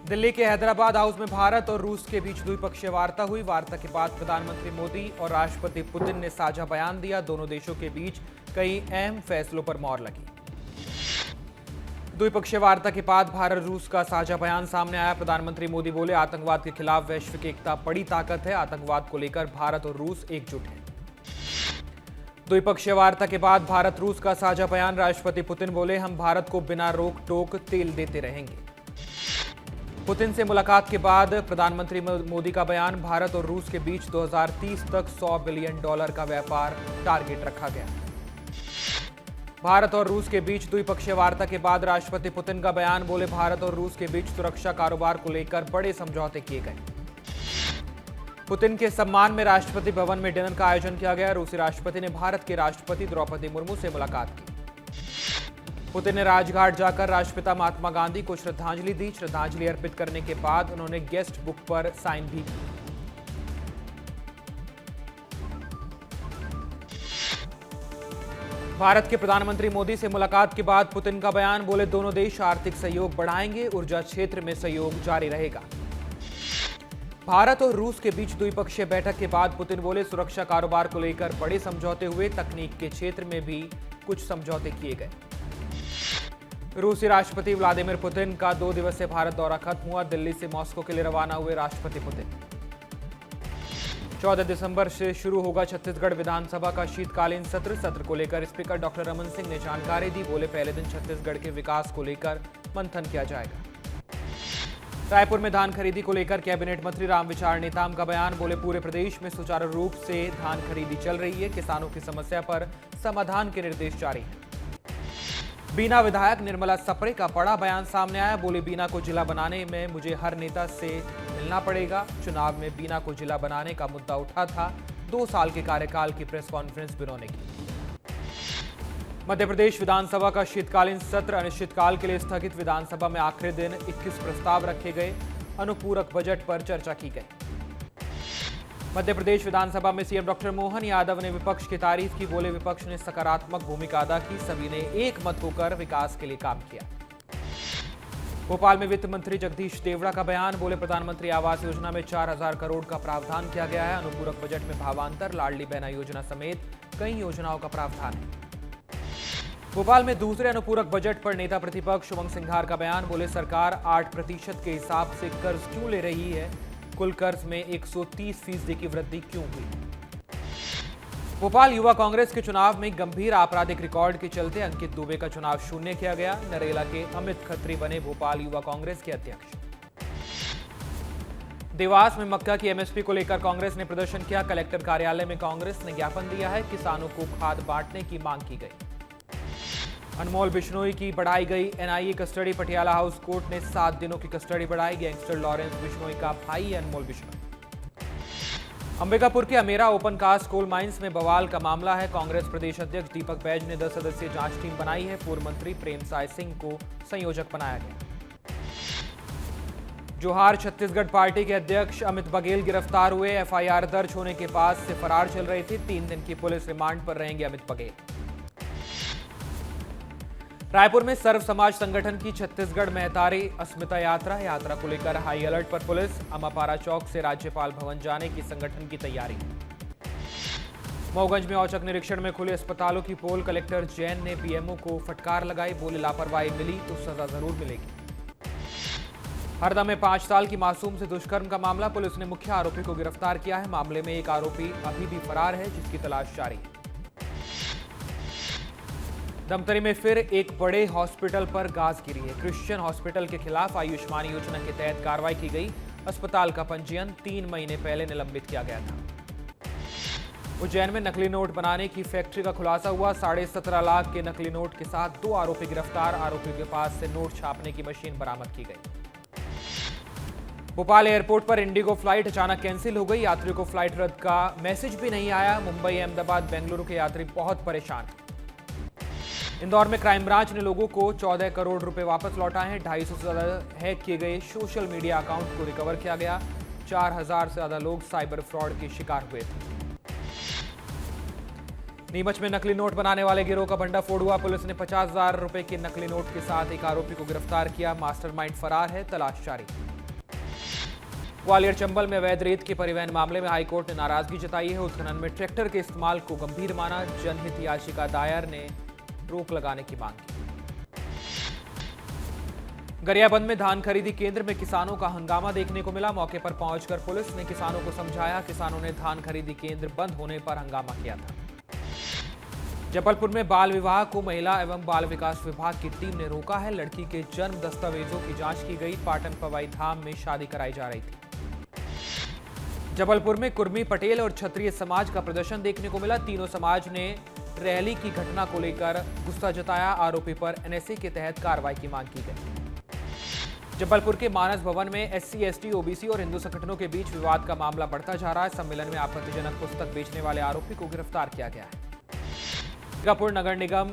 दिल्ली के हैदराबाद हाउस में भारत और रूस के बीच द्विपक्षीय वार्ता हुई। वार्ता के बाद प्रधानमंत्री मोदी और राष्ट्रपति पुतिन ने साझा बयान दिया। दोनों देशों के बीच कई अहम फैसलों पर मोहर लगी। द्विपक्षीय वार्ता के बाद भारत रूस का साझा बयान सामने आया। प्रधानमंत्री मोदी बोले, आतंकवाद के खिलाफ वैश्विक एकता बड़ी ताकत है। आतंकवाद को लेकर भारत और रूस एकजुट है। द्विपक्षीय वार्ता के बाद भारत रूस का साझा बयान। राष्ट्रपति पुतिन बोले, हम भारत को बिना रोक टोक तेल देते रहेंगे। पुतिन से मुलाकात के बाद प्रधानमंत्री मोदी का बयान। भारत और रूस के बीच 2030 तक $100 बिलियन का व्यापार टारगेट रखा गया। भारत और रूस के बीच द्विपक्षीय वार्ता के बाद राष्ट्रपति पुतिन का बयान। बोले, भारत और रूस के बीच सुरक्षा कारोबार को लेकर बड़े समझौते किए गए। पुतिन के सम्मान में राष्ट्रपति भवन में डिनर का आयोजन किया गया। रूसी राष्ट्रपति ने भारत के राष्ट्रपति द्रौपदी मुर्मू से मुलाकात की। पुतिन ने राजघाट जाकर राष्ट्रपिता महात्मा गांधी को श्रद्धांजलि दी। श्रद्धांजलि अर्पित करने के बाद उन्होंने गेस्ट बुक पर साइन भी की। भारत के प्रधानमंत्री मोदी से मुलाकात के बाद पुतिन का बयान। बोले, दोनों देश आर्थिक सहयोग बढ़ाएंगे, ऊर्जा क्षेत्र में सहयोग जारी रहेगा। भारत और रूस के बीच द्विपक्षीय बैठक के बाद पुतिन बोले, सुरक्षा कारोबार को लेकर बड़े समझौते हुए। तकनीक के क्षेत्र में भी कुछ समझौते किए गए। रूसी राष्ट्रपति व्लादिमीर पुतिन का 2 दिवसीय भारत दौरा खत्म हुआ। दिल्ली से मॉस्को के लिए रवाना हुए राष्ट्रपति पुतिन। 14 दिसंबर से शुरू होगा छत्तीसगढ़ विधानसभा का शीतकालीन सत्र को लेकर स्पीकर डॉक्टर रमन सिंह ने जानकारी दी। बोले, पहले दिन छत्तीसगढ़ के विकास को लेकर मंथन किया जाएगा। रायपुर में धान खरीदी को लेकर कैबिनेट मंत्री रामविचार नेताम का बयान। बोले, पूरे प्रदेश में सुचारू रूप से धान खरीदी चल रही है। किसानों की समस्या पर समाधान के निर्देश जारी हैं। बीना विधायक निर्मला सप्रे का बड़ा बयान सामने आया। बोले, बीना को जिला बनाने में मुझे हर नेता से मिलना पड़ेगा। चुनाव में बीना को जिला बनाने का मुद्दा उठा था। 2 साल के कार्यकाल की प्रेस कॉन्फ्रेंस ब्यूरो ने की। मध्य प्रदेश विधानसभा का शीतकालीन सत्र अनिश्चितकाल के लिए स्थगित। विधानसभा में आखिरी दिन 21 प्रस्ताव रखे गए। अनुपूरक बजट पर चर्चा की गई। मध्य प्रदेश विधानसभा में सीएम डॉक्टर मोहन यादव ने विपक्ष की तारीफ की। बोले, विपक्ष ने सकारात्मक भूमिका अदा की। सभी ने एक मत होकर विकास के लिए काम किया। भोपाल में वित्त मंत्री जगदीश देवड़ा का बयान। बोले, प्रधानमंत्री आवास योजना में 4000 करोड़ का प्रावधान किया गया है। अनुपूरक बजट में भावांतर, लाडली बहना योजना समेत कई योजनाओं का प्रावधान है। भोपाल में दूसरे अनुपूरक बजट पर नेता प्रतिपक्ष उमंग सिंघार का बयान। बोले, सरकार 8% के हिसाब से कर्ज क्यों ले रही है? कुल कर्ज में 130% की वृद्धि क्यों हुई? भोपाल युवा कांग्रेस के चुनाव में गंभीर आपराधिक रिकॉर्ड के चलते अंकित दुबे का चुनाव शून्य किया गया। नरेला के अमित खत्री बने भोपाल युवा कांग्रेस के अध्यक्ष। देवास में मक्का की एमएसपी को लेकर कांग्रेस ने प्रदर्शन किया। कलेक्टर कार्यालय में कांग्रेस ने ज्ञापन दिया है। किसानों को खाद बांटने की मांग की गई। अनमोल बिश्नोई की बढ़ाई गई NIA custody. Patiala house court ने 7 दिनों की कस्टडी बढ़ाई। गैंगस्टर लॉरेंस बिश्नोई का भाई है अनमोल बिश्नोई। अंबिकापुर के Amera open cast coal mines में बवाल का मामला है। कांग्रेस प्रदेश अध्यक्ष दीपक बैज ने 10 सदस्यीय जांच टीम बनाई है। पूर्व मंत्री प्रेम साय सिंह को संयोजक बनाया गया। जोहार छत्तीसगढ़ पार्टी के अध्यक्ष अमित बघेल गिरफ्तार हुए। एफआईआर दर्ज होने के बाद से फरार चल रहे थे। 3 दिन की पुलिस रिमांड पर रहेंगे अमित बघेल। रायपुर में सर्व समाज संगठन की छत्तीसगढ़ महतारी अस्मिता यात्रा को लेकर हाई अलर्ट पर पुलिस। अमापारा चौक से राज्यपाल भवन जाने की संगठन की तैयारी। मऊगंज में औचक निरीक्षण में खुले अस्पतालों की पोल। कलेक्टर जैन ने बीएमओ को फटकार लगाई। बोले, लापरवाही मिली तो सजा जरूर मिलेगी। हरदा में 5 साल की मासूम से दुष्कर्म का मामला। पुलिस ने मुख्य आरोपी को गिरफ्तार किया है। मामले में एक आरोपी अभी भी फरार है, जिसकी तलाश जारी है। धमतरी में फिर एक बड़े हॉस्पिटल पर गाज गिरी है। क्रिश्चियन हॉस्पिटल के खिलाफ आयुष्मान योजना के तहत कार्रवाई की गई। अस्पताल का पंजीयन 3 महीने पहले निलंबित किया गया था। उज्जैन में नकली नोट बनाने की फैक्ट्री का खुलासा हुआ। 17.5 लाख के नकली नोट के साथ 2 आरोपी गिरफ्तार। आरोपियों के पास से नोट छापने की मशीन बरामद की गई। भोपाल एयरपोर्ट पर इंडिगो फ्लाइट अचानक कैंसिल हो गई। यात्रियों को फ्लाइट रद्द का मैसेज भी नहीं आया। मुंबई, अहमदाबाद, बेंगलुरु के यात्री बहुत परेशान। इंदौर में क्राइम ब्रांच ने लोगों को 14 करोड़ रुपए वापस लौटाए हैं। 250 से ज्यादा हैक किए गए सोशल मीडिया अकाउंट को रिकवर किया गया। 4000 से ज्यादा लोग साइबर फ्रॉड के शिकार हुए थे। नीमच में नकली नोट बनाने वाले गिरोह का भंडाफोड़ हुआ। पुलिस ने 50,000 रुपए के नकली नोट के साथ एक आरोपी को गिरफ्तार किया। मास्टरमाइंड फरार है, तलाश जारी। ग्वालियर चंबल में अवैध रेत के परिवहन मामले में हाईकोर्ट ने नाराजगी जताई है। उत्खनन में ट्रैक्टर के इस्तेमाल को गंभीर माना। जनहित याचिका दायर ने रोक लगाने की मांग की। गरियाबंद में धान खरीदी केंद्र में किसानों का हंगामा देखने को मिला। मौके पर पहुंचकर पुलिस ने किसानों को समझाया। किसानों ने धान खरीदी केंद्र बंद होने पर हंगामा किया था। जबलपुर में बाल विवाह को महिला एवं बाल विकास विभाग की टीम ने रोका है। लड़की के जन्म दस्तावेजों की जांच की गई। पाटन पवाई धाम में शादी कराई जा रही थी। जबलपुर में कुर्मी, पटेल और क्षत्रिय समाज का प्रदर्शन देखने को मिला। तीनों समाज ने रैली की घटना को लेकर गुस्सा जताया। आरोपी पर एनएसए के तहत कार्रवाई की मांग की गई। जबलपुर के मानस भवन में एससी, एसटी, ओबीसी और हिंदू संगठनों के बीच विवाद का मामला बढ़ता जा रहा है। सम्मेलन में आपत्तिजनक पुस्तक बेचने वाले आरोपी को गिरफ्तार किया गया है। दुर्गापुर नगर निगम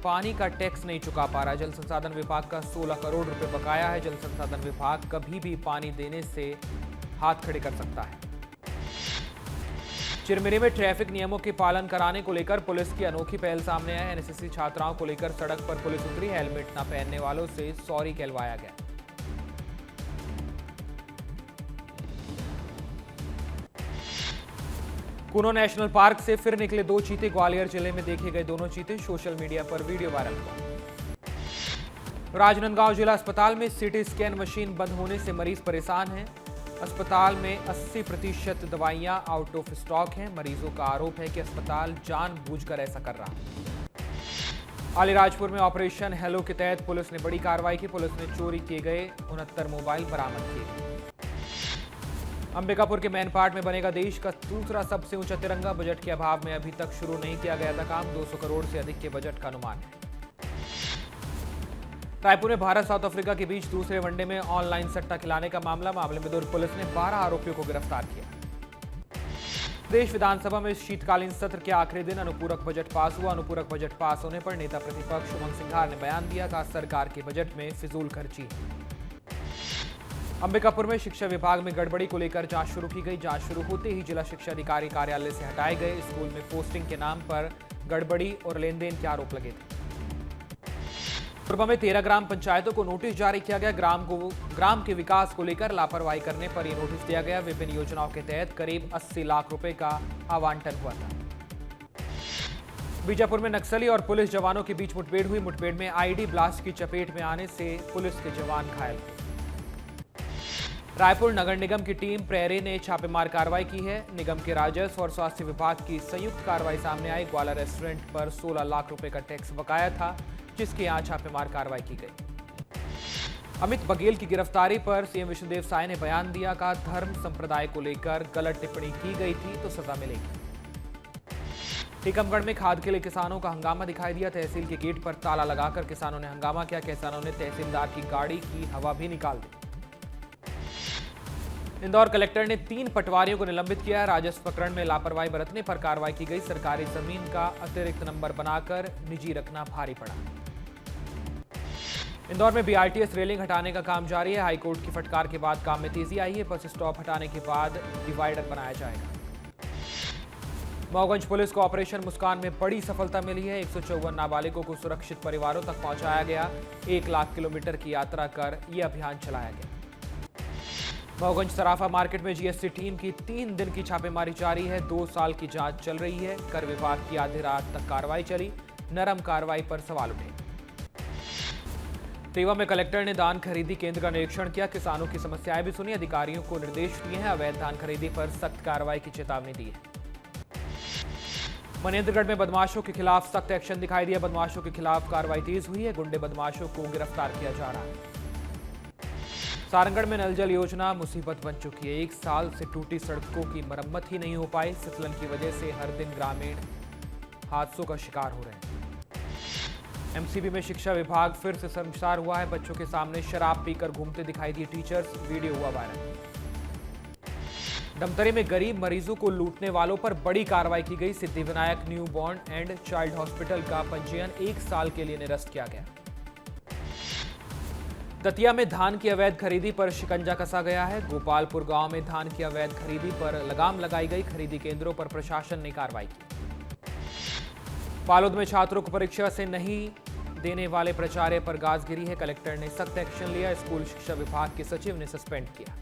पानी का टैक्स नहीं चुका पा रहा। जल संसाधन विभाग का 16 करोड़ रुपए बकाया है। जल संसाधन विभाग कभी भी पानी देने से हाथ खड़े कर सकता है। चिरमिरी में ट्रैफिक नियमों के पालन कराने को लेकर पुलिस की अनोखी पहल सामने है। एनएसएस छात्राओं को लेकर सड़क पर पुलिस उतरी। हेलमेट न पहनने वालों से सॉरी कहलवाया गया। कुनो नेशनल पार्क से फिर निकले 2 चीते। ग्वालियर जिले में देखे गए दोनों चीते सोशल मीडिया पर वीडियो वायरल हुआ। राजनांदगांव जिला अस्पताल में सीटी स्कैन मशीन बंद होने से मरीज परेशान हैं। अस्पताल में 80% दवाइयां आउट ऑफ स्टॉक हैं। मरीजों का आरोप है कि अस्पताल जानबूझकर ऐसा कर रहा है। अलीराजपुर में ऑपरेशन हेलो के तहत पुलिस ने बड़ी कार्रवाई की। पुलिस ने चोरी किए गए 69 मोबाइल बरामद किए। अंबिकापुर के मैनपाट में बनेगा देश का दूसरा सबसे ऊंचा तिरंगा। बजट के अभाव में अभी तक शुरू नहीं किया गया था काम। 200 करोड़ से अधिक के बजट का अनुमान है। रायपुर में भारत साउथ अफ्रीका के बीच दूसरे वनडे में ऑनलाइन सट्टा खिलाने का मामले में दुर्ग पुलिस ने 12 आरोपियों को गिरफ्तार किया। प्रदेश विधानसभा में शीतकालीन सत्र के आखिरी दिन अनुपूरक बजट पास हुआ। अनुपूरक बजट पास होने पर नेता प्रतिपक्ष उमंग सिंघार ने बयान दिया कि सरकार के बजट में फिजूल खर्ची है। अंबिकापुर में शिक्षा विभाग में गड़बड़ी को लेकर जांच शुरू की गई। जांच शुरू होते ही जिला शिक्षा अधिकारी कार्यालय से हटाए गए। स्कूल में पोस्टिंग के नाम पर गड़बड़ी और लेनदेन के आरोप लगे थे। पूर्व में 13 ग्राम पंचायतों को नोटिस जारी किया गया। ग्राम के विकास को लेकर लापरवाही करने पर यह नोटिस दिया गया। विभिन्न योजनाओं के तहत करीब 80 लाख रुपए का आवंटन हुआ था। बीजापुर में नक्सली और पुलिस जवानों के बीच मुठभेड़ हुई। मुठभेड़ में आईडी ब्लास्ट की चपेट में आने से पुलिस के जवान घायल हुए। रायपुर नगर निगम की टीम प्रेरे ने छापेमार कार्रवाई की है। निगम के राजस्व और स्वास्थ्य विभाग की संयुक्त कार्रवाई सामने आई। ग्वाला रेस्टोरेंट पर 16 लाख रुपए का टैक्स बकाया था, जिसके यहां छापेमार कार्रवाई की गई। अमित बघेल की गिरफ्तारी पर सीएम विष्णुदेव साय ने बयान दिया। कहा, धर्म संप्रदाय को लेकर गलत टिप्पणी की गई थी तो सजा मिलेगी। टीकमगढ़ में खाद के लिए किसानों का हंगामा दिखाई दिया। तहसील के गेट पर ताला लगाकर किसानों ने हंगामा किया। किसानों ने तहसीलदार की गाड़ी की हवा भी निकाल दी। इंदौर कलेक्टर ने 3 पटवारियों को निलंबित किया। राजस्व प्रकरण में लापरवाही बरतने पर कार्रवाई की गई। सरकारी जमीन का अतिरिक्त नंबर बनाकर निजी रखना भारी पड़ा। इंदौर में बीआरटीएस रेलिंग हटाने का काम जारी है। हाईकोर्ट की फटकार के बाद काम में तेजी आई है। बस स्टॉप हटाने के बाद डिवाइडर बनाया जाएगा। मऊगंज पुलिस को ऑपरेशन मुस्कान में बड़ी सफलता मिली है। 154 नाबालिगों को सुरक्षित परिवारों तक पहुंचाया गया। 1 लाख किलोमीटर की यात्रा कर यह अभियान चलाया गया। मऊगंज सराफा मार्केट में जीएसटी टीम की 3 दिन की छापेमारी जारी है। 2 साल की जांच चल रही है। कर विभाग की आधी रात तक कार्रवाई चली। नरम कार्रवाई पर सवाल उठे। रीवा में कलेक्टर ने धान खरीदी केंद्र का निरीक्षण किया। किसानों की समस्याएं भी सुनी। अधिकारियों को निर्देश दिए हैं। अवैध धान खरीदी पर सख्त कार्रवाई की चेतावनी दी है। मनेंद्रगढ़ में बदमाशों के खिलाफ सख्त एक्शन दिखाई दिया। बदमाशों के खिलाफ कार्रवाई तेज हुई है। गुंडे बदमाशों को गिरफ्तार किया जा रहा है। सारंगढ़ में नल जल योजना मुसीबत बन चुकी है। 1 साल से टूटी सड़कों की मरम्मत ही नहीं हो पाई। फिसलन की वजह से हर दिन ग्रामीण हादसों का शिकार हो रहे हैं। एमसीबी में शिक्षा विभाग फिर से शर्मसार हुआ है। बच्चों के सामने शराब पीकर घूमते दिखाई दिए टीचर्स। वीडियो हुआ वायरल। धमतरी में गरीब मरीजों को लूटने वालों पर बड़ी कार्रवाई की गई। Siddhivinayak new born and child hospital का पंजीयन 1 साल के लिए निरस्त किया गया। दतिया में धान की अवैध खरीदी पर शिकंजा कसा गया है। गोपालपुर गांव में धान की अवैध खरीदी पर लगाम लगाई गई। खरीदी केंद्रों पर प्रशासन ने कार्रवाई की। फालूद में छात्रों को परीक्षा से नहीं देने वाले प्राचार्य पर गाज गिरी है। कलेक्टर ने सख्त एक्शन लिया। स्कूल शिक्षा विभाग के सचिव ने सस्पेंड किया।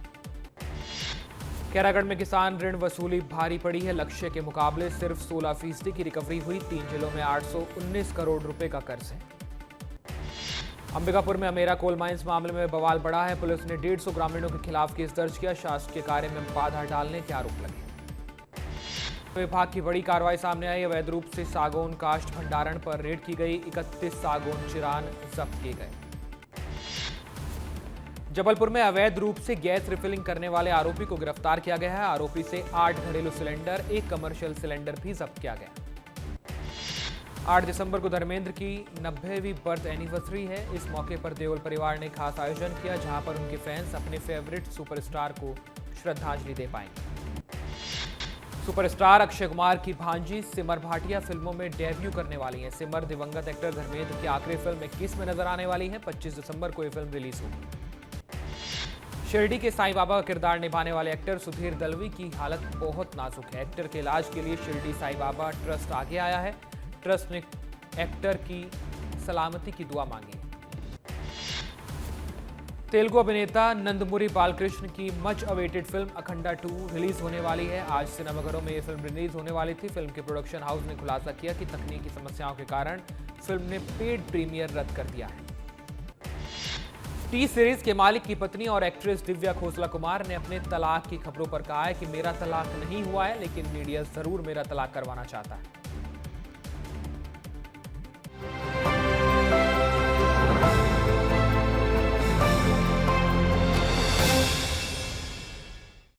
खैरागढ़ में किसान ऋण वसूली भारी पड़ी है। लक्ष्य के मुकाबले सिर्फ 16% की रिकवरी हुई। 3 जिलों में 819 करोड़ रुपए का कर्ज है। अंबिकापुर में अमेरा कोल माइंस मामले में बवाल बढ़ा है। पुलिस ने 150 ग्रामीणों के खिलाफ केस दर्ज किया। शासकीय कार्य में बाधा डालने के आरोप लगे। विभाग की बड़ी कार्रवाई सामने आई। अवैध रूप से सागौन काष्ठ भंडारण पर रेड की गई। 31 सागौन चिरान जब्त किए गए। जबलपुर में अवैध रूप से गैस रिफिलिंग करने वाले आरोपी को गिरफ्तार किया गया है। आरोपी से 8 घरेलू सिलेंडर, 1 कमर्शियल सिलेंडर भी जब्त किया गया। 8 दिसंबर को धर्मेंद्र की 90वीं बर्थ एनिवर्सरी है। इस मौके पर देओल परिवार ने खास आयोजन किया, जहां पर उनके फैंस अपने फेवरेट सुपरस्टार को श्रद्धांजलि दे पाएंगे। सुपरस्टार अक्षय कुमार की भांजी सिमर भाटिया फिल्मों में डेब्यू करने वाली हैं। सिमर दिवंगत एक्टर धर्मेंद्र की आखिरी फिल्म 21 में नजर आने वाली है। 25 दिसंबर को यह फिल्म रिलीज होगी। शिरडी के साईं बाबा का किरदार निभाने वाले एक्टर सुधीर दलवी की हालत बहुत नाजुक है। एक्टर के इलाज के लिए शिरडी साईं बाबा ट्रस्ट आगे आया है। ट्रस्ट ने एक्टर की सलामती की दुआ मांगी है। तेलुगु अभिनेता नंदमुरी बालकृष्ण की much awaited film Akhanda 2 release होने वाली है। आज सिनेमाघरों में यह फिल्म रिलीज होने वाली थी। फिल्म के प्रोडक्शन हाउस ने खुलासा किया कि तकनीकी समस्याओं के कारण फिल्म ने पेड प्रीमियर रद्द कर दिया है। टी सीरीज के मालिक की पत्नी और एक्ट्रेस दिव्या खोसला कुमार ने अपने तलाक की खबरों पर कहा है कि मेरा तलाक नहीं हुआ है, लेकिन मीडिया जरूर मेरा तलाक करवाना चाहता है।